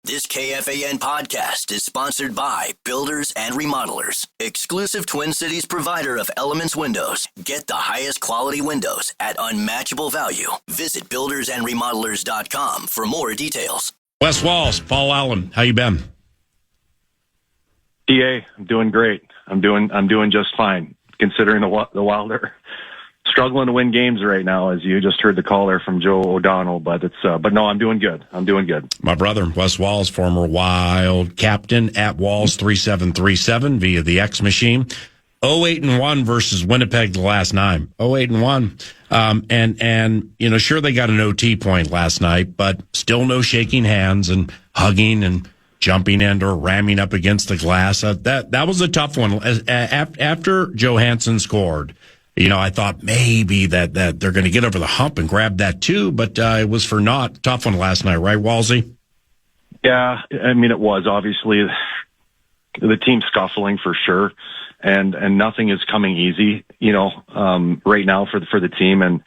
This KFAN podcast is sponsored by Builders and Remodelers, exclusive Twin Cities provider of Elements Windows. Get the highest quality windows at unmatchable value. Visit buildersandremodelers.com for more details. Wes Walz, Paul Allen, how you been? DA, I'm doing great. I'm doing just fine, considering the Wild are struggling to win games right now, as you just heard the caller from Joe O'Donnell. But no, I'm doing good. My brother, Wes Walz, former Wild captain at Walz3737 via the X machine. 0-8-1 versus Winnipeg the last 9. 0-8-1. And sure, they got an OT point last night, but still no shaking hands and hugging and jumping in or ramming up against the glass. That was a tough one. After Johansson scored, I thought maybe that they're going to get over the hump and grab that too, but it was for naught. Tough one last night, right, Walsey? Yeah, I mean, it was obviously the team scuffling for sure, and nothing is coming easy, right now for the team, and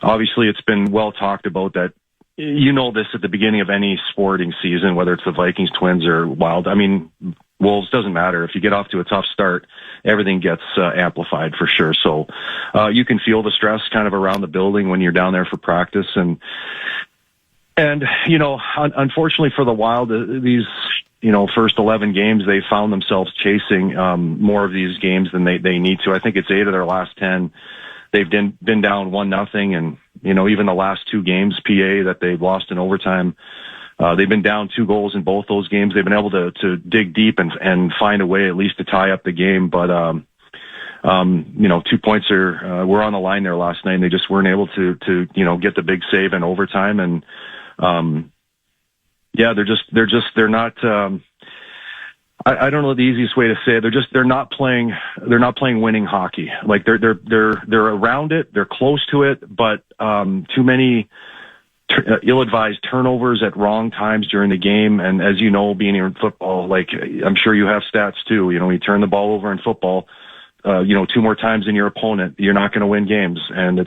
obviously it's been well talked about that. This at the beginning of any sporting season, whether it's the Vikings, Twins, or Wild. I mean, Wolves, doesn't matter. If you get off to a tough start, everything gets amplified for sure. So you can feel the stress kind of around the building when you're down there for practice. And unfortunately for the Wild, these, first 11 games, they found themselves chasing more of these games than they need to. I think it's 8 of their last 10. They've been down 1-0, and even the last 2 games, PA, that they've lost in overtime, they've been down 2 goals in both those games. They've been able to dig deep and find a way at least to tie up the game. But 2 points were on the line there last night, and they just weren't able to get the big save in overtime. And they're not. I don't know the easiest way to say it. They're not playing winning hockey. Like they're around it. They're close to it, but too many ill-advised turnovers at wrong times during the game. And as you know, being in football, like I'm sure you have stats too. You turn the ball over in football, 2 more times than your opponent, you're not going to win games. And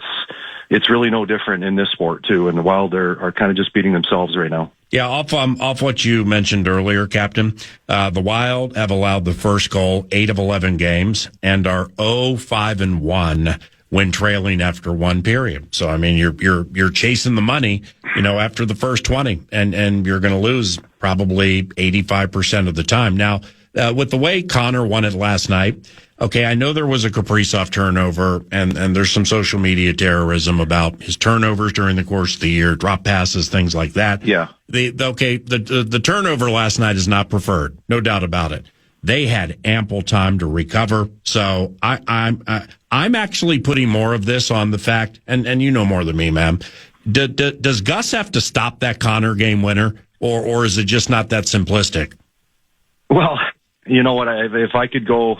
it's really no different in this sport too. And the Wild are kind of just beating themselves right now. Yeah, off what you mentioned earlier, Captain, the Wild have allowed the first goal 8 of 11 games and are 0-5-1 when trailing after 1 period. So I mean, you're chasing the money, after the first 20, and you're going to lose probably 85% of the time. Now, with the way Connor won it last night. Okay, I know there was a Kaprizov turnover, and there's some social media terrorism about his turnovers during the course of the year, drop passes, things like that. Yeah. The turnover last night is not preferred, no doubt about it. They had ample time to recover, so I'm actually putting more of this on the fact, and you know more than me, ma'am. Does Gus have to stop that Connor game winner, or is it just not that simplistic? Well, you know what? If I could go,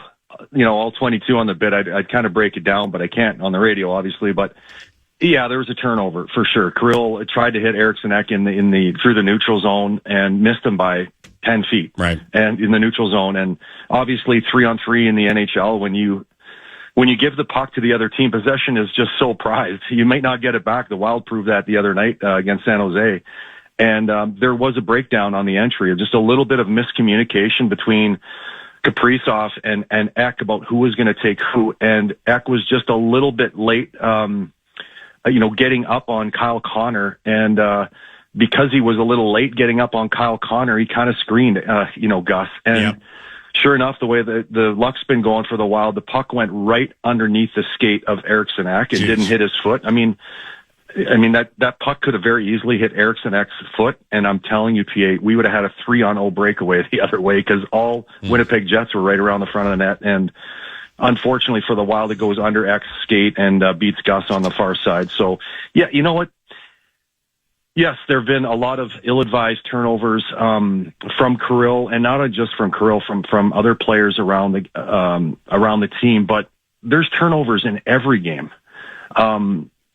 all 22 on the bit, I'd kind of break it down, but I can't on the radio, obviously. But yeah, there was a turnover for sure. Kirill tried to hit Eriksson Ek through the neutral zone and missed him by 10 feet, right? And in the neutral zone, and obviously 3-on-3 in the NHL, when you give the puck to the other team, possession is just so prized. You might not get it back. The Wild proved that the other night against San Jose. And there was a breakdown on the entry, just a little bit of miscommunication between Kaprizov and Ek about who was going to take who. And Ek was just a little bit late, getting up on Kyle Connor. And because he was a little late getting up on Kyle Connor, he kind of screened, Gus. And sure enough, the way the luck's been going for the Wild, the puck went right underneath the skate of Eriksson Ek. It didn't hit his foot. I mean, that puck could have very easily hit Eriksson Ek's foot, and I'm telling you, PA, we would have had a 3-0 breakaway the other way, because all Winnipeg Jets were right around the front of the net. And unfortunately for the Wild, it goes under Ek's skate and beats Gus on the far side. So, yeah, you know what? Yes, there have been a lot of ill-advised turnovers from Kirill, and not just from Kirill, from other players around the team. But there's turnovers in every game.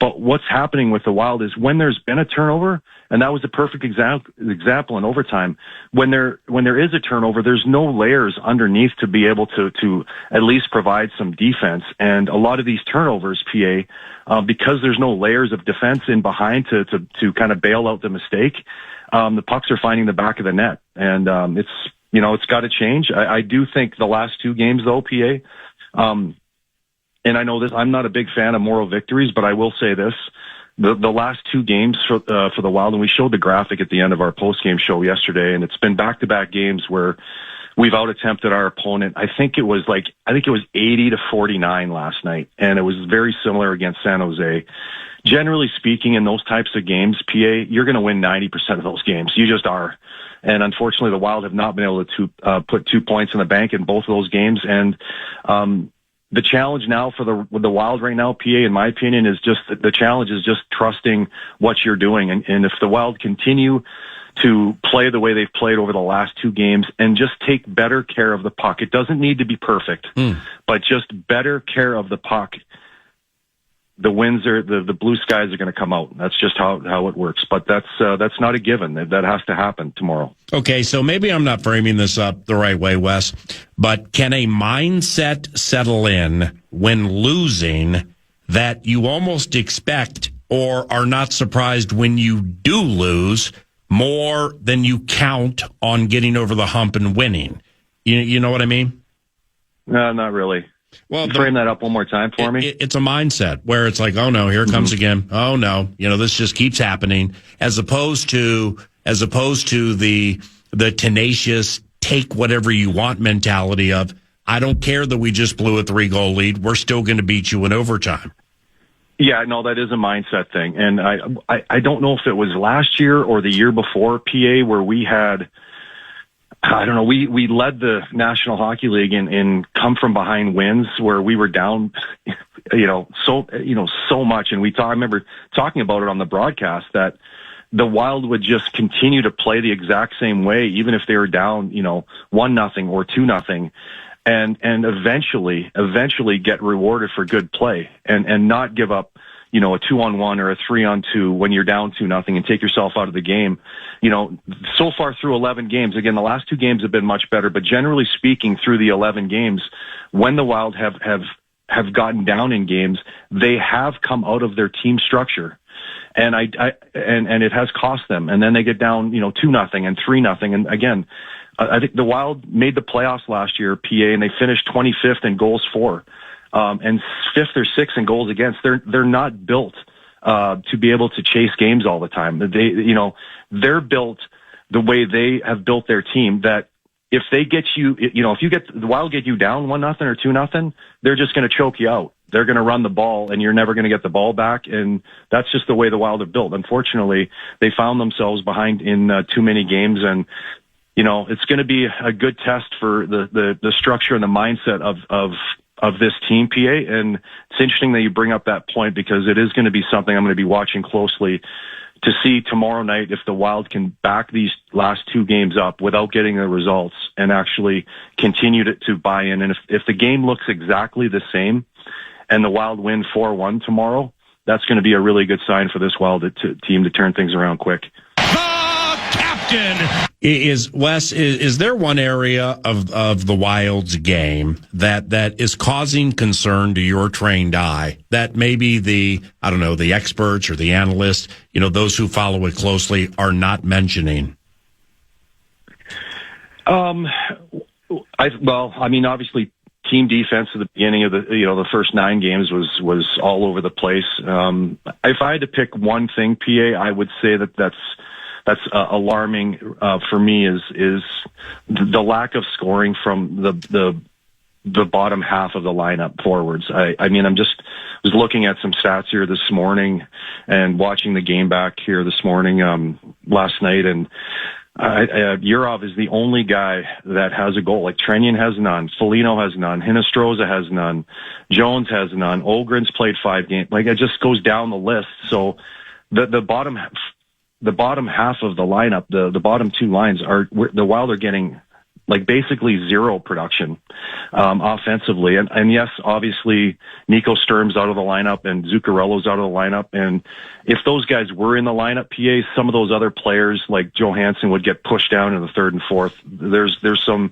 But what's happening with the Wild is when there's been a turnover, and that was a perfect example in overtime, when there is a turnover, there's no layers underneath to be able to at least provide some defense. And a lot of these turnovers, PA, because there's no layers of defense in behind to kind of bail out the mistake, the pucks are finding the back of the net, and it's got to change. I do think the last two games, though, PA, and I know this, I'm not a big fan of moral victories, but I will say this. The last two games for the Wild, and we showed the graphic at the end of our post-game show yesterday, and it's been back-to-back games where we've out-attempted our opponent. I think it was 80-49 last night, and it was very similar against San Jose. Generally speaking, in those types of games, PA, you're going to win 90% of those games. You just are. And unfortunately, the Wild have not been able to put 2 points in the bank in both of those games. And the challenge now for the Wild right now, PA, in my opinion, is just the challenge is just trusting what you're doing. And if the Wild continue to play the way they've played over the last two games and just take better care of the puck, it doesn't need to be perfect, but just better care of the puck, the wins are the blue skies are going to come out. That's just how it works. But that's not a given. That has to happen tomorrow. Okay, so maybe I'm not framing this up the right way, Wes, but can a mindset settle in when losing that you almost expect or are not surprised when you do lose more than you count on getting over the hump and winning? You know what I mean? No, not really. Well, frame that up one more time for me. It's a mindset where it's like, oh no, here it comes again. Oh no, this just keeps happening. As opposed to the tenacious take whatever you want mentality of, I don't care that we just blew a 3-goal lead. We're still going to beat you in overtime. Yeah, no, that is a mindset thing, and I don't know if it was last year or the year before, PA, where we had. I don't know. We led the National Hockey League in come from behind wins where we were down, so much. And I remember talking about it on the broadcast that the Wild would just continue to play the exact same way, even if they were down, 1-0 or 2-0, and eventually get rewarded for good play and not give up, a 2-on-1 or a 3-on-2 when you're down 2-0 and take yourself out of the game. So far through 11 games, again, the last two games have been much better, but generally speaking, through the 11 games, when the Wild have gotten down in games, they have come out of their team structure. And and it has cost them. And then they get down, 2-0 and 3-0. And again, I think the Wild made the playoffs last year, PA, and they finished 25th in goals for. And 5th or 6th in goals against. They're not built to be able to chase games all the time. They're built the way they have built their team. That if they get you, if you get the Wild get you down 1-0 or 2-0, they're just going to choke you out. They're going to run the ball, and you're never going to get the ball back. And that's just the way the Wild are built. Unfortunately, they found themselves behind in too many games, and it's going to be a good test for the structure and the mindset of this team, PA, and it's interesting that you bring up that point because it is going to be something I'm going to be watching closely to see tomorrow night if the Wild can back these last two games up without getting the results and actually continue to buy in. And if the game looks exactly the same and the Wild win 4-1 tomorrow, that's going to be a really good sign for this Wild team to turn things around quick. Is there one area of the Wild's game that is causing concern to your trained eye that maybe the experts or the analysts, those who follow it closely are not mentioning? Obviously team defense at the beginning of the first 9 games was all over the place. If I had to pick one thing, PA, I would say that's alarming for me is the lack of scoring from the bottom half of the lineup forwards. I was looking at some stats here this morning and watching the game back here this morning last night, and Yurov is the only guy that has a goal. Like Trenyan has none, Foligno has none, Hinostroza has none, Jones has none, Ogren's played 5 games. Like it just goes down the list. So the bottom half of the lineup, the bottom 2 lines the Wild are getting like basically zero production offensively. And yes, obviously Nico Sturm's out of the lineup and Zuccarello's out of the lineup. And if those guys were in the lineup, PA, some of those other players like Johansson would get pushed down in the 3rd and 4th. There's some,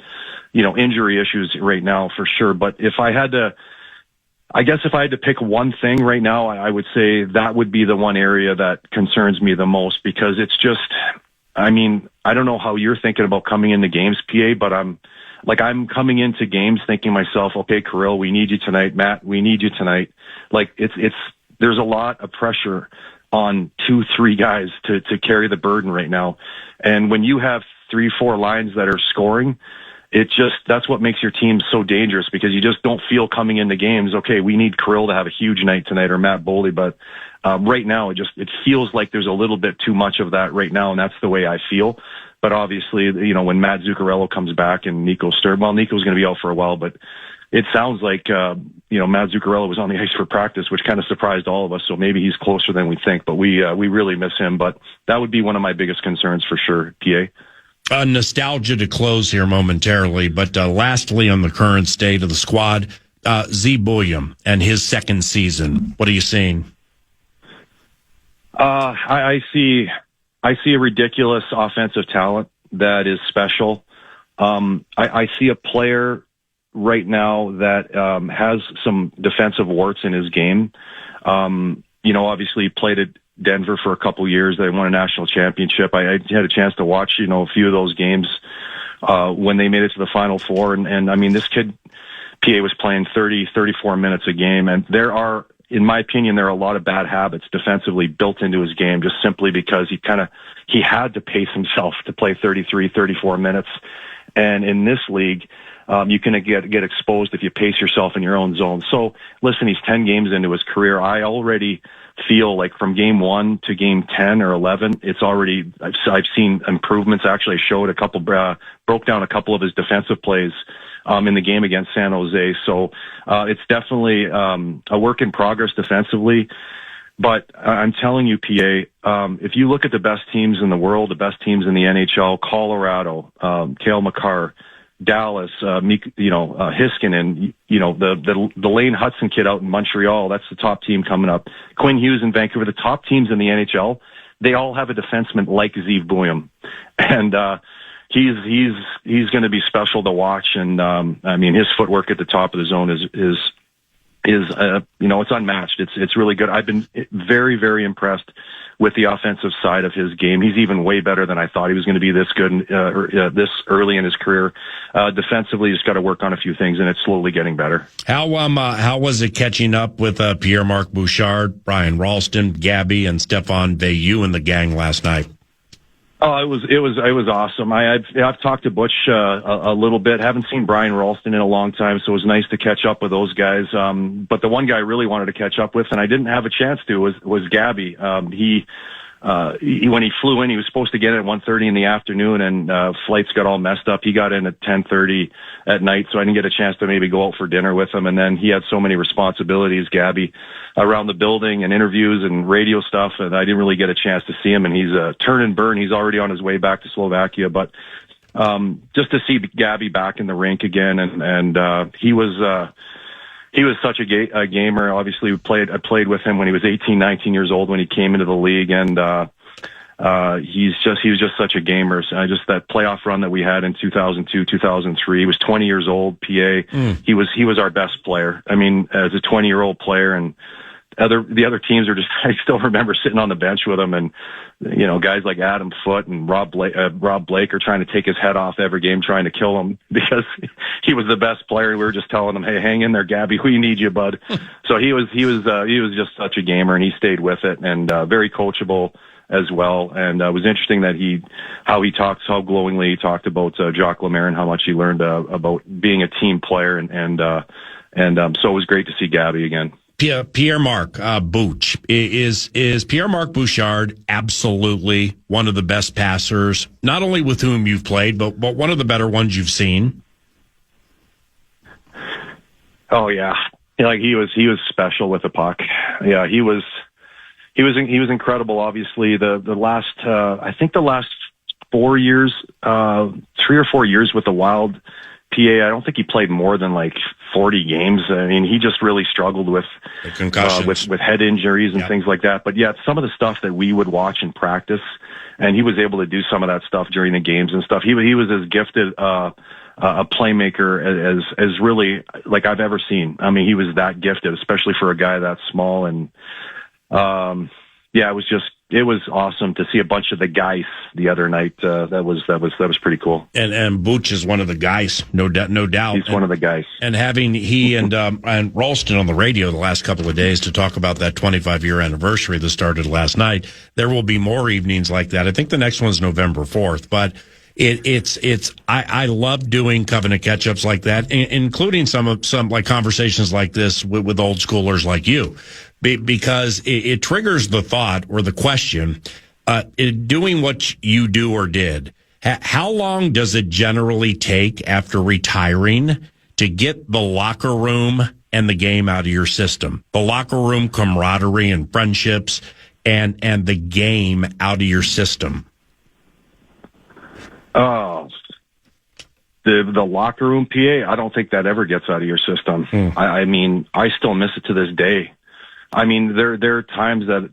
injury issues right now for sure. But if I had to pick one thing right now, I would say that would be the one area that concerns me the most because it's just, I mean, I don't know how you're thinking about coming into games, PA, but I'm coming into games thinking to myself, okay, Kirill, we need you tonight. Matt, we need you tonight. Like there's a lot of pressure on 2-3 guys to carry the burden right now. And when you have 3-4 lines that are scoring, that's what makes your team so dangerous, because you just don't feel coming into games, okay, we need Kirill to have a huge night tonight, or Matt Boldy. But right now, it feels like there's a little bit too much of that right now, and that's the way I feel. But obviously, when Matt Zuccarello comes back and Nico's going to be out for a while, but it sounds like, Matt Zuccarello was on the ice for practice, which kind of surprised all of us. So maybe he's closer than we think, but we really miss him. But that would be one of my biggest concerns for sure, PA. Nostalgia to close here momentarily, but lastly, on the current state of the squad, Z William and his second season. What are you seeing? I see a ridiculous offensive talent that is special. I see a player right now that has some defensive warts in his game. Obviously he played at Denver for a couple years. They won a national championship. I had a chance to watch, a few of those games when they made it to the Final Four. And I mean, this kid, PA, was playing 34 minutes a game. And in my opinion, there are a lot of bad habits defensively built into his game, just simply because he had to pace himself to play 34 minutes. And in this league, you can get exposed if you pace yourself in your own zone. So listen, he's 10 games into his career. I already feel like from game 1 to game 10 or 11, I've seen improvements. Actually, I showed broke down a couple of his defensive plays in the game against San Jose. So it's definitely a work in progress defensively. But I'm telling you, PA, if you look at the best teams in the world, the best teams in the NHL, Colorado, Cale Makar, Dallas, Hiskinen, the Lane Hudson kid out in Montreal, that's the top team coming up. Quinn Hughes in Vancouver, the top teams in the NHL, they all have a defenseman like Z William. And he's going to be special to watch. And I mean, his footwork at the top of the zone is it's unmatched. It's really good. I've been very, very impressed with the offensive side of his game. He's even way better than I thought he was going to be this good, this early in his career. Defensively, he's got to work on a few things, and it's slowly getting better. How was it catching up with Pierre-Marc Bouchard, Brian Ralston, Gabby, and Stefan Veilleux and the gang last night? Oh, it was awesome. I've talked to Butch a little bit. Haven't seen Brian Ralston in a long time, so it was nice to catch up with those guys. But the one guy I really wanted to catch up with, and I didn't have a chance to, was Gabby. He when he flew in, he was supposed to get in at 1:30 in the afternoon, and flights got all messed up. He got in at 10:30 at night, so I didn't get a chance to maybe go out for dinner with him. And then he had so many responsibilities, Gabby, around the building and interviews and radio stuff, and I didn't really get a chance to see him. And he's turn and burn. He's already on his way back to Slovakia, but just to see Gabby back in the rink again, and he was such a gamer. Obviously, I played with him when he was 18, 19 years old when he came into the league, and he was just such a gamer. So just that playoff run that we had in 2002, 2003. He was 20 years old. PA. He was our best player. I mean, as a 20-year-old player, and the other teams are just. I still remember sitting on the bench with him, and guys like Adam Foote and Rob Blake are trying to take his head off every game, trying to kill him because he was the best player. We were just telling him, "Hey, hang in there, Gabby. We need you, bud." So he was just such a gamer, and he stayed with it, and very coachable as well. And it was interesting that how glowingly he talked about Jacques Lemaire and how much he learned about being a team player, and so it was great to see Gabby again. Pierre-Marc Bouch. Is Pierre-Marc Bouchard absolutely one of the best passers, not only with whom you've played, but one of the better ones you've seen? Oh yeah. Like he was special with the puck. Yeah, he was incredible. Obviously the last, I think the last 4 years, 3 or 4 years with the Wild, PA, I don't think he played more than like 40 games. I mean, he just really struggled with head injuries and things like that. But yeah, some of the stuff that we would watch in practice, and he was able to do some of that stuff during the games and stuff. He was as gifted a playmaker as really like I've ever seen. I mean, he was that gifted, especially for a guy that small. And it was just it was awesome to see a bunch of the guys the other night. That was pretty cool. And Booch is one of the guys, no doubt. He's one of the guys. And having he and Ralston on the radio the last couple of days to talk about that 25-year anniversary that started last night. There will be more evenings like that. I think the next one's November 4th, but I love doing Covenant catch-ups like that, including some like conversations like this with old schoolers like you, because it triggers the thought or the question, doing what you do or did, how long does it generally take after retiring to get the locker room and the game out of your system? The locker room camaraderie and friendships and the game out of your system? Oh, the locker room, PA, I don't think that ever gets out of your system. I mean, I still miss it to this day. I mean, there are times that,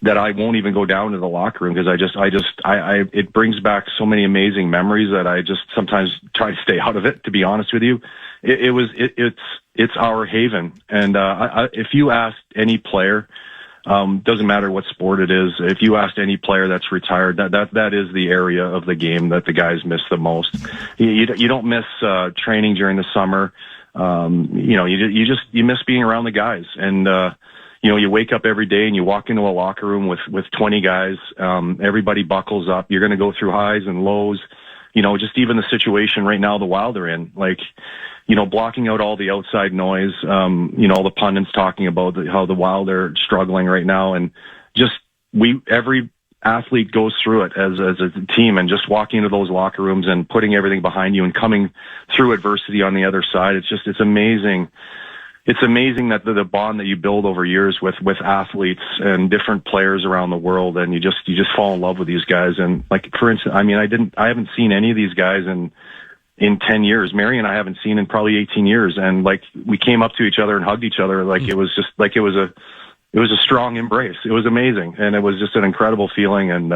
that I won't even go down to the locker room because it brings back so many amazing memories that I just sometimes try to stay out of it, to be honest with you. It's our haven. And, if you asked any player, doesn't matter what sport it is, if you asked any player that's retired, that is the area of the game that the guys miss the most. You don't miss, training during the summer. You miss being around the guys. And, you wake up every day and you walk into a locker room with 20 guys. Everybody buckles up. You're going to go through highs and lows. Just even the situation right now the Wild are in, blocking out all the outside noise, all the pundits talking about how the Wild are struggling right now. And just every athlete goes through it as a team, and just walking into those locker rooms and putting everything behind you and coming through adversity on the other side. It's amazing. It's amazing that the bond that you build over years with athletes and different players around the world, and you just fall in love with these guys. And for instance, I haven't seen any of these guys in 10 years. Mary and I haven't seen in probably 18 years. And we came up to each other and hugged each other. It was a strong embrace. It was amazing. And it was just an incredible feeling. And,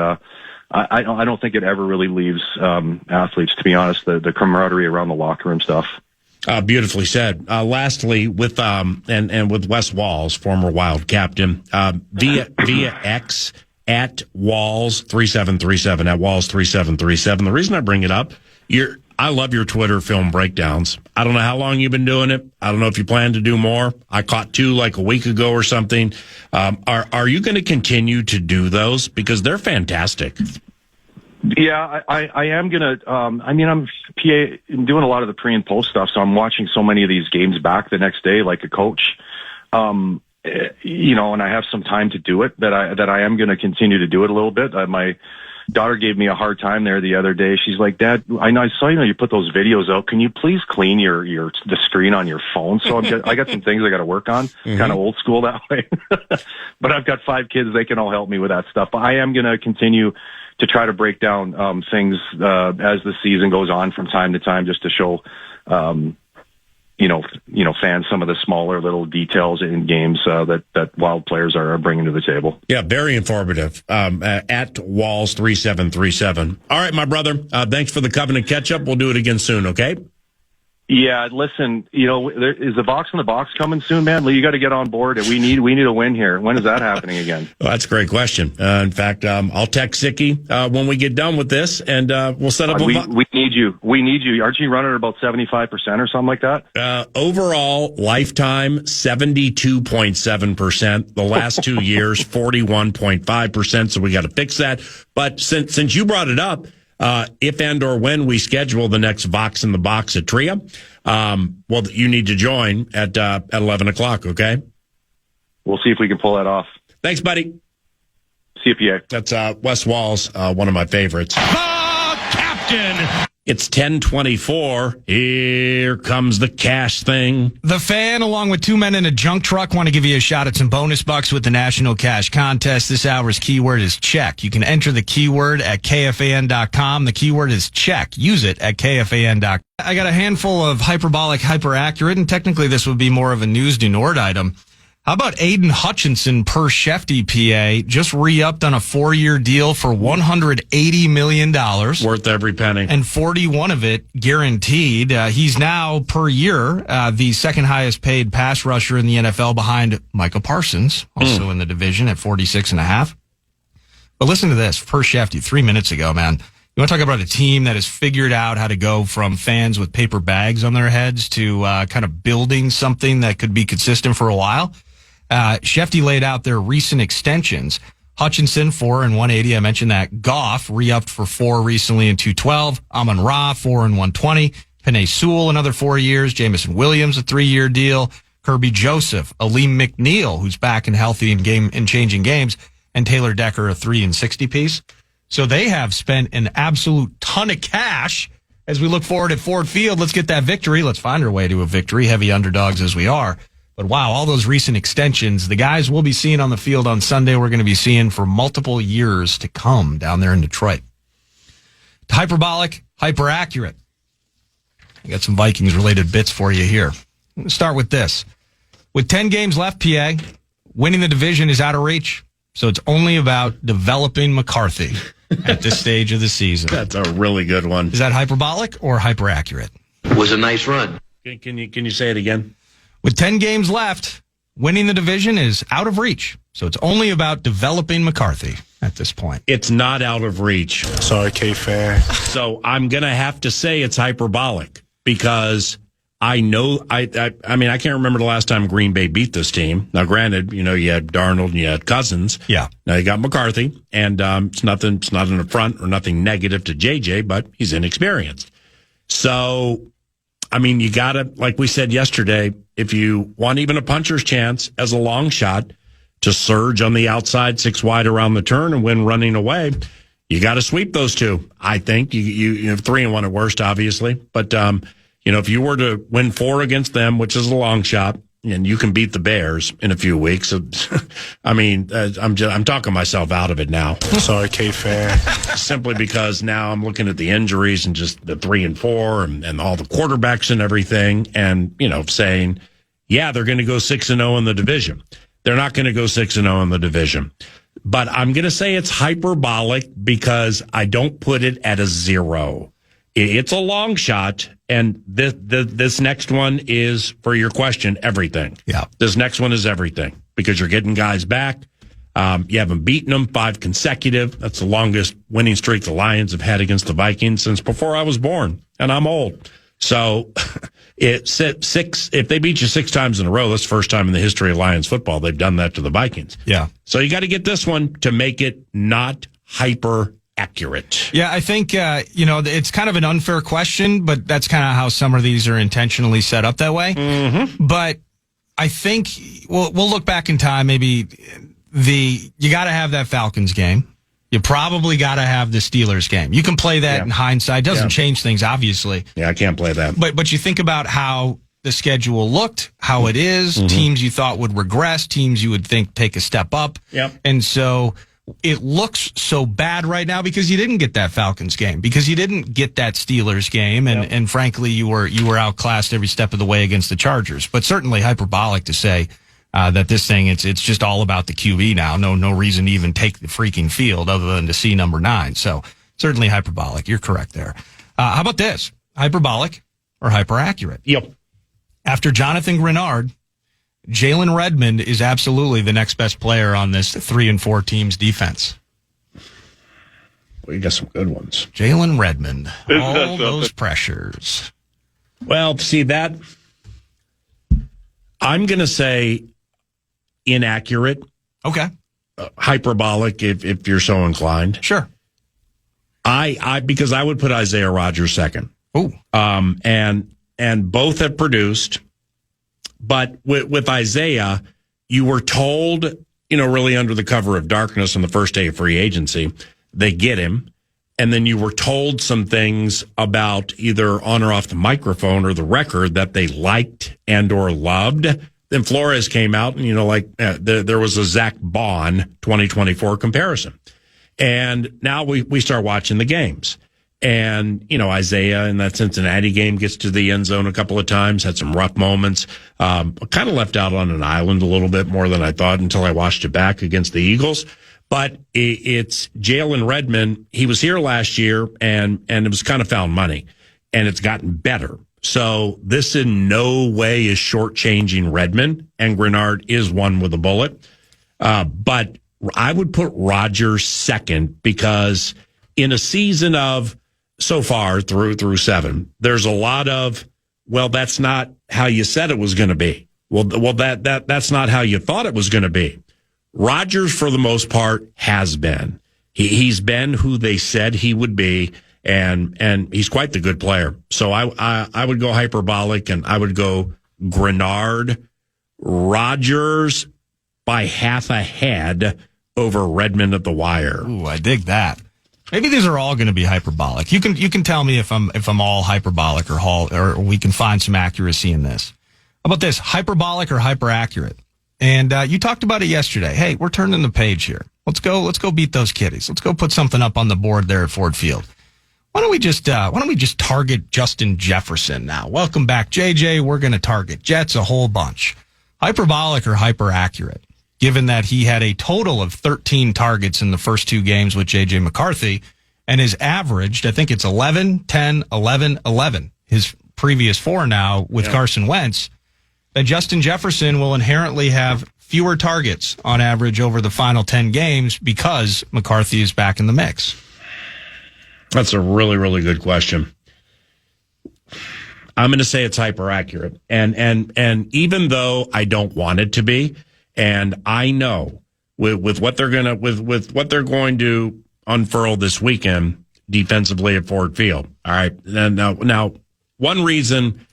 I don't think it ever really leaves, athletes, to be honest, the camaraderie around the locker room stuff. Beautifully said. Lastly, with with Wes Walz, former Wild captain, via X at Walz 3737 at Walz 3737. The reason I bring it up, I love your Twitter film breakdowns. I don't know how long you've been doing it. I don't know if you plan to do more. I caught 2 a week ago or something. Are you going to continue to do those? Because they're fantastic. Yeah, I am going to, I'm doing a lot of the pre and post stuff, so I'm watching so many of these games back the next day like a coach. And I have some time to do it, that I am going to continue to do it a little bit. My daughter gave me a hard time there the other day. She's like, Dad, I saw you put those videos out. Can you please clean the screen on your phone? So I got some things I got to work on, kind of old school that way. But I've got 5 kids. They can all help me with that stuff. But I am going to continue to try to break down things as the season goes on from time to time, just to show fans some of the smaller little details in games that Wild players are bringing to the table. Yeah, very informative. At Walz 3737. All right, my brother. Thanks for the Covenant catch-up. We'll do it again soon, okay? Yeah, listen, is the Box in the Box coming soon, man? You got to get on board. We need a win here. When is that happening again? Well, that's a great question. In fact, I'll text Sicky when we get done with this, and we'll set up. We need you. We need you. Aren't you running at about 75% or something like that? Overall, lifetime 72.7%. The last 2 years, 41.5%. So we got to fix that. But since you brought it up. If and or when we schedule the next Vox in the Box at Tria, you need to join at 11 o'clock, okay? We'll see if we can pull that off. Thanks, buddy. See you, PA. That's Wes Walz, one of my favorites. The captain! It's 10:24. Here comes the cash thing. The Fan, along with 2 men in a junk truck, want to give you a shot at some bonus bucks with the National Cash Contest. This hour's keyword is check. You can enter the keyword at KFAN.com. The keyword is check. Use it at KFAN.com. I got a handful of hyperbolic, hyperaccurate, and technically this would be more of a news du Nord item. How about Aiden Hutchinson per Shefty, PA, just re-upped on a 4-year deal for $180 million. Worth every penny. And 41 of it guaranteed. He's now, per year, the second highest paid pass rusher in the NFL behind Micah Parsons, also in the division at 46.5. But listen to this, per Shefty, 3 minutes ago, man. You want to talk about a team that has figured out how to go from fans with paper bags on their heads to kind of building something that could be consistent for a while? Shefty laid out their recent extensions. Hutchinson, 4 and 180. I mentioned that. Goff re-upped for 4 recently in 212. Amon-Ra, 4 and 120. Penei Sewell, another 4 years. Jamison Williams, a 3-year deal. Kirby Joseph, Aleem McNeil, who's back and healthy in changing games, and Taylor Decker, a 3 and 60 piece. So they have spent an absolute ton of cash. As we look forward at Ford Field, let's get that victory. Let's find our way to a victory, heavy underdogs as we are. But wow, all those recent extensions, the guys we'll be seeing on the field on Sunday, we're going to be seeing for multiple years to come down there in Detroit. Hyperbolic, hyper accurate. I got some Vikings related bits for you here. Let's start with this. With 10 games left, PA, winning the division is out of reach. So it's only about developing McCarthy at this stage of the season. That's a really good one. Is that hyperbolic or hyper accurate? Was a nice run. Can you say it again? With 10 games left, winning the division is out of reach. So it's only about developing McCarthy at this point. It's not out of reach. Sorry, KFAN. So I'm going to have to say it's hyperbolic because I know, I mean, I can't remember the last time Green Bay beat this team. Now, granted, you had Darnold and you had Cousins. Yeah. Now you got McCarthy, and it's not an affront or nothing negative to JJ, but he's inexperienced. So, I mean, you got to, like we said yesterday, if you want even a puncher's chance as a long shot to surge on the outside 6 wide around the turn and win running away, you got to sweep those two. I think you have 3 and 1 at worst, obviously, but if you were to win 4 against them, which is a long shot, and you can beat the Bears in a few weeks, I mean, I'm talking myself out of it now. Sorry, KFAN. Simply because now I'm looking at the injuries and just the 3 and 4 and all the quarterbacks and everything, and saying, yeah, they're going to go 6-0 in the division. They're not going to go 6-0 in the division. But I'm going to say it's hyperbolic because I don't put it at a 0. It's a long shot, and this next one is, for your question, everything. Yeah. This next one is everything because you're getting guys back. You haven't beaten them 5 consecutive. That's the longest winning streak the Lions have had against the Vikings since before I was born, and I'm old. So it's 6. If they beat you 6 times in a row, that's the first time in the history of Lions football they've done that to the Vikings. Yeah. So you got to get this one to make it not hyper accurate. Yeah, I think, it's kind of an unfair question, but that's kind of how some of these are intentionally set up that way. Mm-hmm. But I think we'll look back in time. Maybe you got to have that Falcons game. You probably got to have the Steelers game. You can play that in hindsight. Doesn't change things, obviously. Yeah, I can't play that. But you think about how the schedule looked, how it is, teams you thought would regress, teams you would think take a step up. Yep. And so it looks so bad right now because you didn't get that Falcons game, because you didn't get that Steelers game, and frankly, you were outclassed every step of the way against the Chargers. But certainly hyperbolic to say that this thing it's just all about the QB now. No reason to even take the freaking field other than to see number 9. So certainly hyperbolic. You're correct there. How about this? Hyperbolic or hyper accurate? Yep. After Jonathan Grenard, Jalen Redmond is absolutely the next best player on this 3 and 4 team's defense. Well, you got some good ones. Jalen Redmond. All those pressures. Well, see that. I'm going to say inaccurate. Okay. Hyperbolic, if you're so inclined. Sure. Because I would put Isaiah Rodgers second. Ooh. And both have produced. But with Isaiah, you were told, really under the cover of darkness on the first day of free agency, they get him. And then you were told some things about either on or off the microphone or the record that they liked and or loved. Then Flores came out and, there was a Zach Bond 2024 comparison. And now we start watching the games. And, Isaiah in that Cincinnati game gets to the end zone a couple of times, had some rough moments, kind of left out on an island a little bit more than I thought until I watched it back against the Eagles. But it's Jalen Redmond. He was here last year, and it was kind of found money, and it's gotten better. So this in no way is shortchanging Redmond, and Grenard is one with a bullet. But I would put Rodgers second because in a season of so far through 7, there's a lot of, well, that's not how you said it was going to be. Well, that's not how you thought it was going to be. Rodgers, for the most part, has been. He's been who they said he would be, and he's quite the good player. So I would go hyperbolic, and I would go Grenard, Rodgers by half a head over Redmond at the wire. Ooh, I dig that. Maybe these are all going to be hyperbolic. You can tell me if I'm all hyperbolic or we can find some accuracy in this. How about this? Hyperbolic or hyper accurate? And you talked about it yesterday. Hey, we're turning the page here. Let's go beat those kiddies. Let's go put something up on the board there at Ford Field. Why don't we just target Justin Jefferson now? Welcome back, JJ. We're going to target Jets a whole bunch. Hyperbolic or hyper accurate? Given that he had a total of 13 targets in the first 2 games with J.J. McCarthy and has averaged, I think it's 11, 10, 11, 11, his previous 4 now with Carson Wentz, that Justin Jefferson will inherently have fewer targets on average over the final 10 games because McCarthy is back in the mix? That's a really, really good question. I'm going to say it's hyper accurate. And even though I don't want it to be, and I know with what they're going to unfurl this weekend defensively at Ford Field. All right. Now, one reason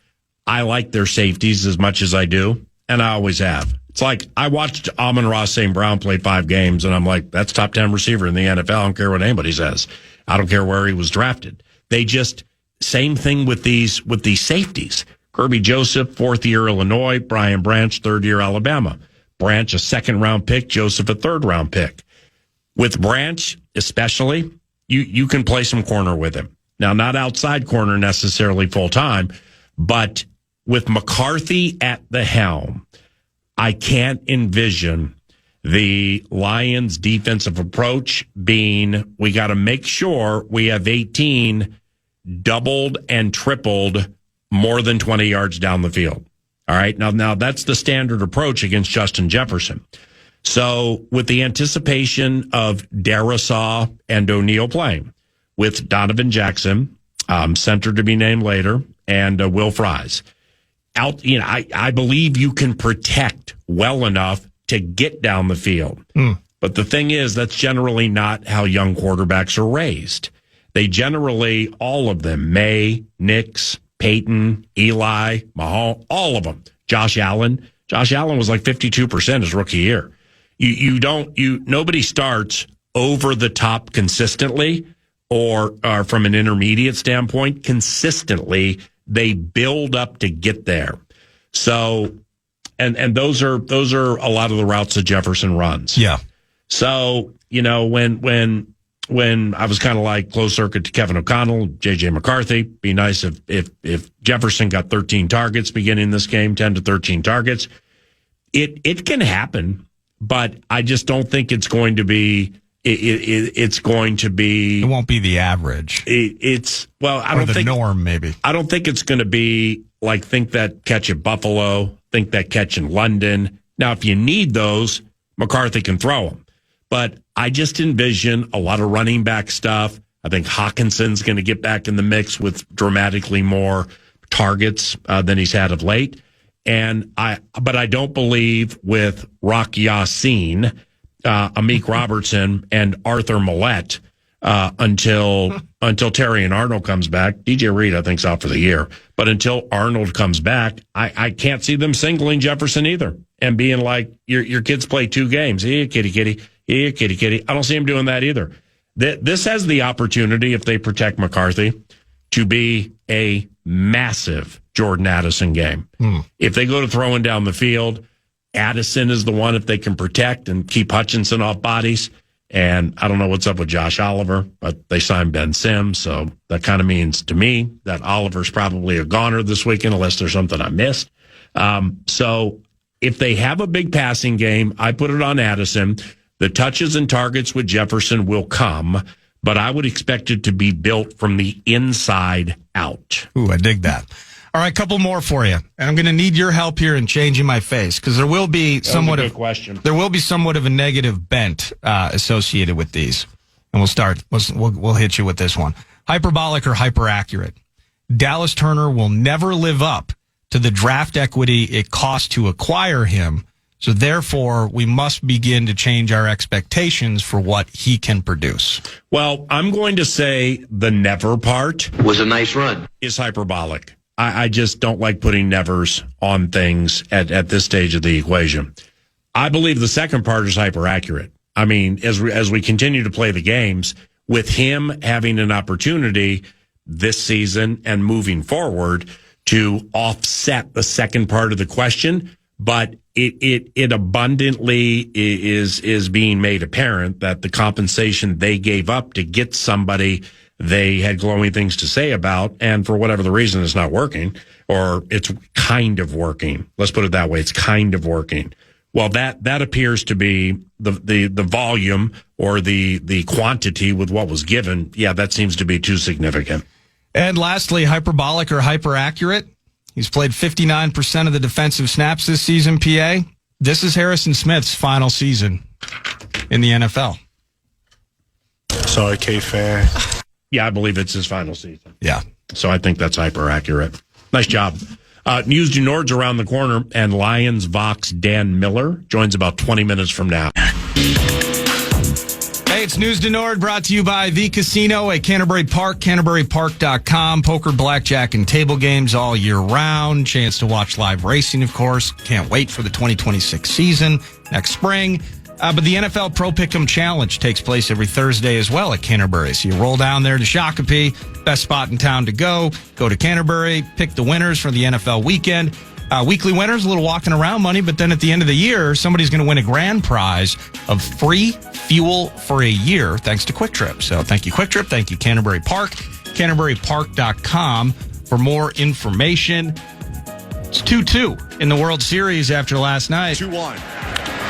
I like their safeties as much as I do, and I always have. It's like I watched Amon-Ra St. Brown play 5 games, and I'm like, that's top 10 receiver in the NFL. I don't care what anybody says. I don't care where he was drafted. They just same thing with these safeties. Kirby Joseph, 4th-year Illinois. Brian Branch, 3rd-year Alabama. Branch, a 2nd-round pick. Joseph, a 3rd-round pick. With Branch, especially, you can play some corner with him. Now, not outside corner necessarily full-time, but with McCarthy at the helm, I can't envision the Lions' defensive approach being, we got to make sure we have 18 doubled and tripled more than 20 yards down the field. All right. Now that's the standard approach against Justin Jefferson. So with the anticipation of Darisaw and O'Neal playing, with Donovan Jackson, center to be named later, and Will Fries out, I believe you can protect well enough to get down the field. But the thing is, that's generally not how young quarterbacks are raised. They generally, all of them, May, Nix, Peyton, Eli, Mahomes, all of them. Josh Allen was like 52% his rookie year. Nobody starts over the top consistently or from an intermediate standpoint consistently. They build up to get there. So, and those are a lot of the routes that Jefferson runs. Yeah. So, when I was kind of like closed circuit to Kevin O'Connell, J.J. McCarthy, be nice if Jefferson got 13 targets beginning this game, 10 to 13 targets. It can happen, but I just don't think it's going to be. It's going to be. It won't be the average. I don't think norm. Maybe I don't think it's going to be like think that catch at Buffalo, think that catch in London. Now, if you need those, McCarthy can throw them. But I just envision a lot of running back stuff. I think Hawkinson's going to get back in the mix with dramatically more targets than he's had of late. But I don't believe with Rock Yassin, Amik Robertson, and Arthur Millette until Terry and Arnold comes back. DJ Reed, I think, is out for the year. But until Arnold comes back, I can't see them singling Jefferson either and being like, your kids play 2 games. Here, kitty. Here, kitty. I don't see him doing that either. This has the opportunity, if they protect McCarthy, to be a massive Jordan Addison game. If they go to throwing down the field, Addison is the one, if they can protect and keep Hutchinson off bodies And I don't know what's up with Josh Oliver, but they signed Ben Sims. So that kind of means to me that Oliver's probably a goner this weekend, unless there's something I missed. So if they have a big passing game, I put it on Addison. The touches and targets with Jefferson will come, but I would expect it to be built from the inside out. Ooh, I dig that. All right, couple more for you. And I'm going to need your help here in changing my face, because there will be somewhat of a negative bent associated with these. And we'll start. We'll hit you with this one. Hyperbolic or hyperaccurate. Dallas Turner will never live up to the draft equity it cost to acquire him. So therefore, we must begin to change our expectations for what he can produce. Well, I'm going to say the never part was a nice run. Is hyperbolic. I just don't like putting nevers on things at this stage of the equation. I believe the second part is hyperaccurate. I mean, as we continue to play the games, with him having an opportunity this season and moving forward to offset the second part of the question, but it abundantly is being made apparent that the compensation they gave up to get somebody they had glowing things to say about, and for whatever the reason, it's not working, or it's kind of working. Let's put it that way. It's kind of working. Well, that appears to be the volume or the quantity with what was given. Yeah, that seems to be too significant. And lastly, hyperbolic or hyperaccurate. He's played 59% of the defensive snaps this season, PA. This is Harrison Smith's final season in the NFL. Sorry, KFAN. Yeah, I believe it's his final season. Yeah. So I think that's hyper-accurate. Nice job. News du Nord's around the corner, and Lions Vox Dan Miller joins about 20 minutes from now. Hey, it's News du Nord brought to you by the Casino at Canterbury Park, CanterburyPark.com. Poker, blackjack, and table games all year round. Chance to watch live racing, of course. Can't wait for the 2026 season next spring. But the NFL Pro Pick'em Challenge takes place every Thursday as well at Canterbury. So you roll down there to Shakopee, best spot in town to go. Go to Canterbury, pick the winners for the NFL weekend. Weekly winners, a little walking around money, but then at the end of the year, somebody's going to win a grand prize of free fuel for a year thanks to Quick Trip. So thank you, Quick Trip. Thank you, Canterbury Park. CanterburyPark.com for more information. It's 2-2 in the World Series after last night. 2-1.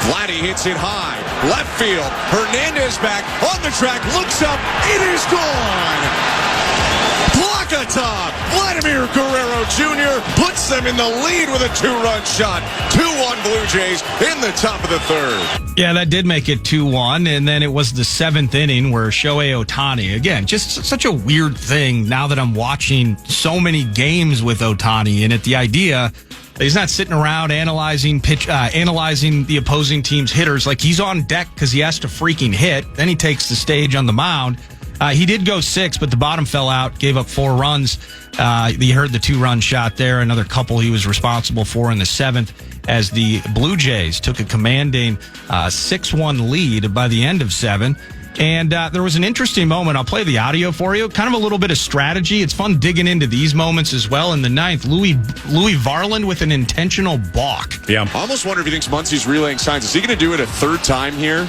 Vladdy hits it high. Left field. Hernandez back on the track. Looks up. It is gone. Block atop. Vladimir Guerrero Jr. puts them in the lead with a 2-run shot. 2-1 Blue Jays in the top of the third. Yeah, that did make it 2-1. And then it was the seventh inning where Shohei Ohtani, again, just such a weird thing now that I'm watching so many games with Ohtani in it. The idea he's not sitting around analyzing the opposing team's hitters. Like, he's on deck because he has to freaking hit. Then he takes the stage on the mound. He did go 6, but the bottom fell out, gave up 4 runs. You heard the 2-run shot there, another couple he was responsible for in the 7th, as the Blue Jays took a commanding 6-1 lead by the end of 7. And there was an interesting moment. I'll play the audio for you. Kind of a little bit of strategy. It's fun digging into these moments as well. In the 9th, Louis Varland with an intentional balk. Yeah. I almost wonder if he thinks Muncy's relaying signs. Is he going to do it a third time here?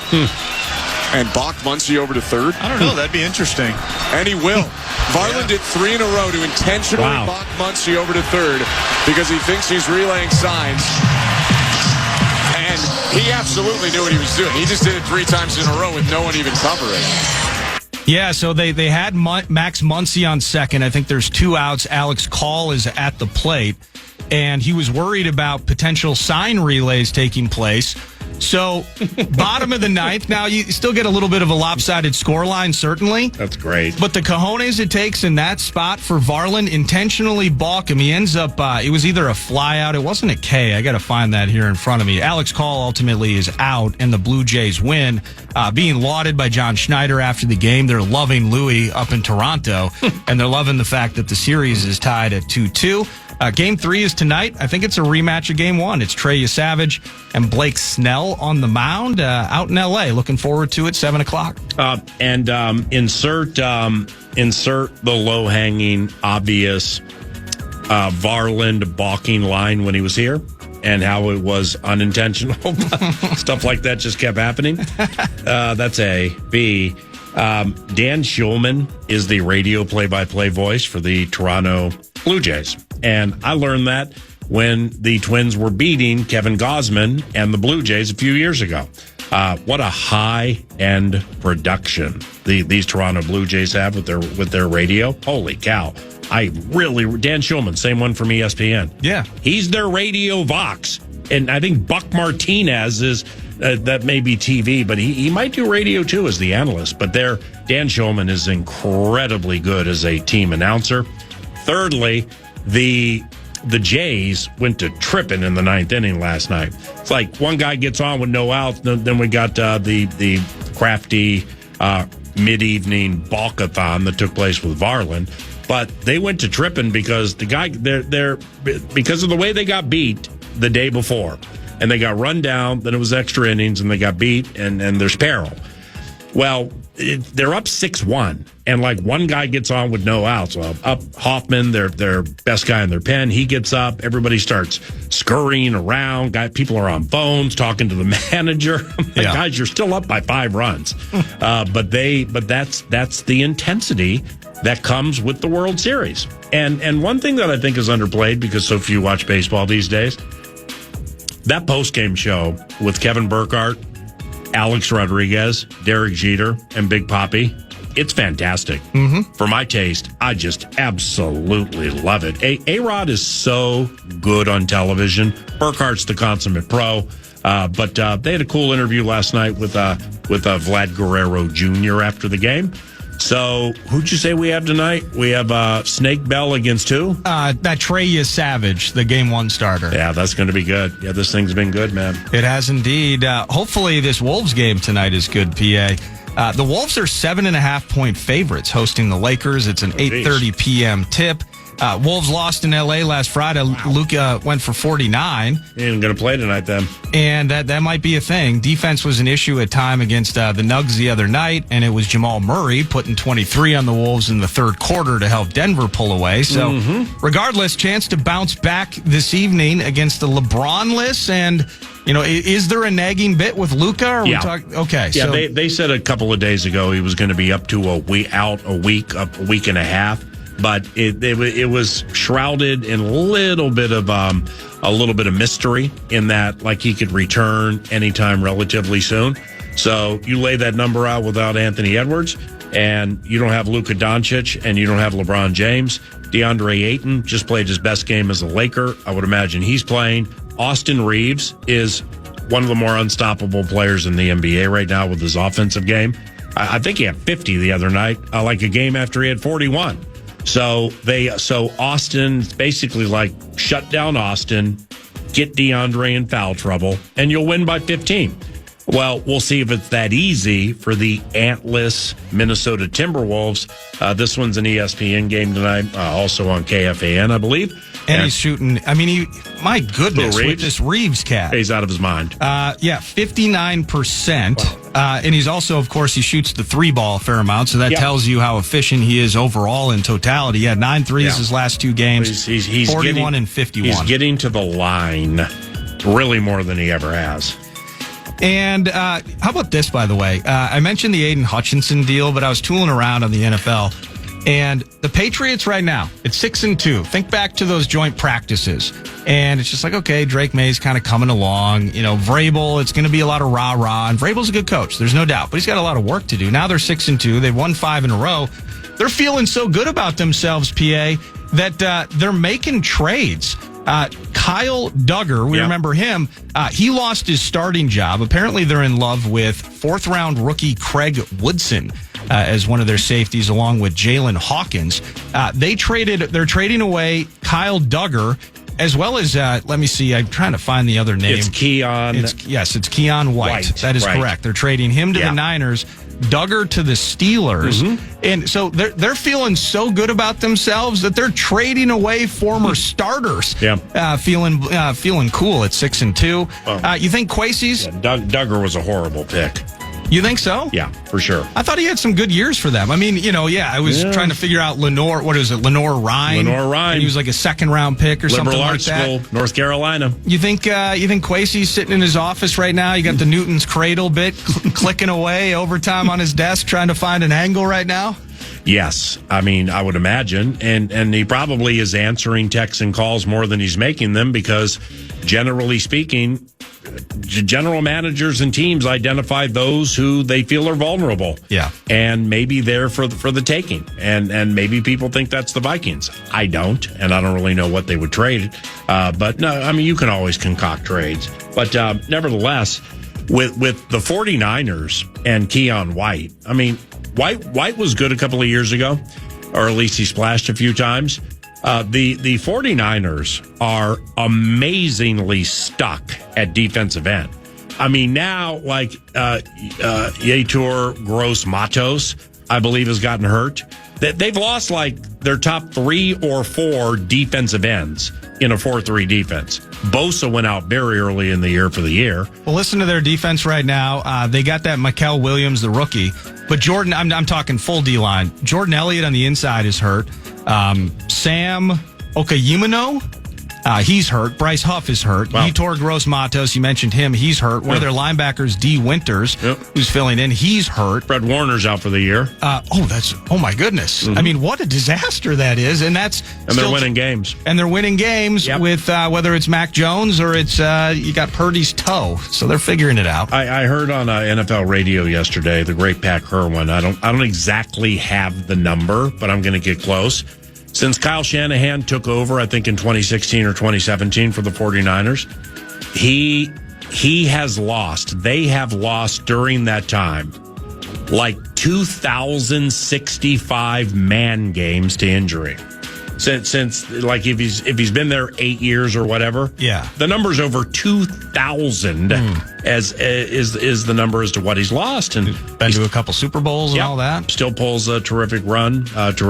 And balk Muncy over to third? I don't know. That'd be interesting. And he will. Varland did 3 in a row to intentionally balk Muncy over to third because he thinks he's relaying signs. And he absolutely knew what he was doing. He just did it 3 times in a row with no one even covering. Yeah, so they had Max Muncy on second. I think there's 2 outs. Alex Call is at the plate. And he was worried about potential sign relays taking place. So, bottom of the 9th. Now, you still get a little bit of a lopsided scoreline, certainly. That's great. But the cojones it takes in that spot for Varland intentionally balk him. He ends up, it was either a fly out. It wasn't a K. I got to find that here in front of me. Alex Call ultimately is out, and the Blue Jays win. Being lauded by John Schneider after the game. They're loving Louis up in Toronto, and they're loving the fact that the series is tied at 2-2. Game 3 is tonight. I think it's a rematch of Game 1. It's Trey Savage and Blake Snell on the mound out in L.A. Looking forward to it, 7 o'clock. And insert the low-hanging, obvious Varland balking line when he was here. and how it was unintentional. Stuff like that just kept happening. That's A. B. Dan Shulman is the radio play-by-play voice for the Toronto Blue Jays. And I learned that when the Twins were beating Kevin Gausman and the Blue Jays a few years ago. What a high-end production these Toronto Blue Jays have with their radio. Holy cow. Dan Shulman, same one from ESPN. Yeah. He's their radio Vox. And I think Buck Martinez is, that may be TV, but he might do radio too as the analyst. But Dan Shulman is incredibly good as a team announcer. Thirdly, the Jays went to tripping in the ninth inning last night. It's like one guy gets on with no outs, then we got the crafty mid-evening balkathon that took place with Varland. But they went to tripping because because of the way they got beat the day before, and they got run down. Then it was extra innings, and they got beat, and there's peril. Well, they're up 6-1, and like one guy gets on with no outs. Up Hoffman, their best guy in their pen, he gets up. Everybody starts scurrying around. People are on phones talking to the manager. Guys, you're still up by 5 runs. But that's the intensity that comes with the World Series. And one thing that I think is underplayed because so few watch baseball these days, that postgame show with Kevin Burkhardt, Alex Rodriguez, Derek Jeter, and Big Papi, it's fantastic. Mm-hmm. For my taste, I just absolutely love it. A-Rod is so good on television. Burkhardt's the consummate pro. But they had a cool interview last night with Vlad Guerrero Jr. after the game. So, who'd you say we have tonight? We have Snake Bell against who? That Treya Savage, the Game 1 starter. Yeah, that's going to be good. Yeah, this thing's been good, man. It has indeed. Hopefully this Wolves game tonight is good, PA. The Wolves are 7.5-point favorites hosting the Lakers. It's an 8:30 p.m. tip. Wolves lost in L.A. last Friday. Luka went for 49. He ain't going to play tonight, then. And that might be a thing. Defense was an issue at time against the Nugs the other night, and it was Jamal Murray putting 23 on the Wolves in the third quarter to help Denver pull away. So, regardless, chance to bounce back this evening against the LeBron-less. And, is there a nagging bit with Luka? Okay. Yeah, so they said a couple of days ago he was going to be up to a week and a half. But it was shrouded in a little bit of mystery in that, like, he could return anytime relatively soon. So you lay that number out without Anthony Edwards, and you don't have Luka Doncic, and you don't have LeBron James. DeAndre Ayton just played his best game as a Laker. I would imagine he's playing. Austin Reeves is one of the more unstoppable players in the NBA right now with his offensive game. I think he had 50 the other night, like a game after he had 41. So Austin basically like shut down Austin, get DeAndre in foul trouble, and you'll win by 15. Well, we'll see if it's that easy for the antless Minnesota Timberwolves. This one's an ESPN game tonight, also on KFAN, I believe. And he's shooting, my goodness, with this Reeves cat. He's out of his mind. 59%. Wow. And he's also, of course, he shoots the 3-ball a fair amount, so that tells you how efficient he is overall in totality. He had 9 threes his last 2 games, he's 41 and 51. He's getting to the line really more than he ever has. And how about this, by the way? I mentioned the Aiden Hutchinson deal, but I was tooling around on the NFL. And the Patriots right now, it's 6-2. Think back to those joint practices. And it's just like, okay, Drake May's kind of coming along. Vrabel, it's going to be a lot of rah-rah. And Vrabel's a good coach, there's no doubt. But he's got a lot of work to do. Now they're 6-2. They've won 5 in a row. They're feeling so good about themselves, PA, that they're making trades. Kyle Duggar, we remember him. He lost his starting job. Apparently they're in love with 4th-round rookie Craig Woodson as one of their safeties, along with Jalen Hawkins. They're trading away Kyle Duggar, as well as, let me see, I'm trying to find the other name. It's Keon. It's Keon White. That is correct. They're trading him to the Niners, Duggar to the Steelers. And so they're feeling so good about themselves that they're trading away former starters. Feeling cool at 6-2. You think Kwesi's? Duggar was a horrible pick. You think so? Yeah, for sure. I thought he had some good years for them. I mean, I was trying to figure out Lenore Ryan. Lenore Ryan. And he was like a second-round pick or something like that. Liberal Arts School, North Carolina. You think Kwesi's sitting in his office right now? You got the Newton's Cradle bit clicking away overtime on his desk trying to find an angle right now? Yes. I mean, I would imagine. And he probably is answering texts and calls more than he's making them because, generally speaking, general managers and teams identify those who they feel are vulnerable. Yeah. And maybe they're for the taking. And maybe people think that's the Vikings. I don't. And I don't really know what they would trade. But no, I mean, you can always concoct trades. But nevertheless, with the 49ers and Keon White, I mean, White was good a couple of years ago, or at least he splashed a few times. The 49ers are amazingly stuck at defensive end. I mean, now, like, Yetur Gross-Matos, I believe, has gotten hurt. They've lost, like, their top 3 or 4 defensive ends in a 4-3 defense. Bosa went out very early in the year for the year. Well, listen to their defense right now. They got that Mikael Williams, the rookie. But Jordan, I'm talking full D-line. Jordan Elliott on the inside is hurt. Sam Okayimano, he's hurt. Bryce Huff is hurt. Wow. Yetur Gross-Matos, you mentioned him. He's hurt. One of their linebackers, D. Winters, who's filling in. He's hurt. Fred Warner's out for the year. Oh my goodness. Mm-hmm. I mean, what a disaster that is. And they're winning games. And they're winning games with whether it's Mac Jones or it's you got Purdy's toe. So they're figuring it out. I heard on NFL radio yesterday, the great Pat Kerwin. I don't exactly have the number, but I'm going to get close. Since Kyle Shanahan took over, I think in 2016 or 2017 for the 49ers, he has lost. They have lost during that time like 2,065 man games to injury. Since like if he's been there 8 years or whatever, the number's over 2,000 as is the number as to what he's lost, and been to a couple Super Bowls and all that. Still pulls a terrific run out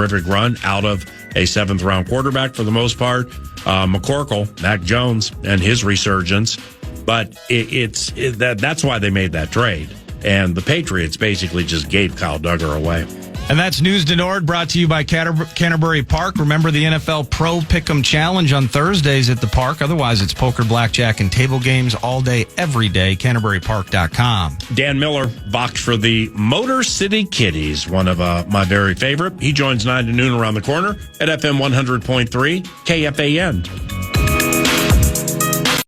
of a 7th round quarterback for the most part. McCorkle, Mac Jones, and his resurgence, but that's why they made that trade, and the Patriots basically just gave Kyle Duggar away. And that's News to Nord, brought to you by Canterbury Park. Remember the NFL Pro Pick'em Challenge on Thursdays at the park. Otherwise, it's poker, blackjack, and table games all day, every day. CanterburyPark.com. Dan Miller, box for the Motor City Kitties, one of my very favorite. He joins 9 to noon around the corner at FM 100.3 KFAN.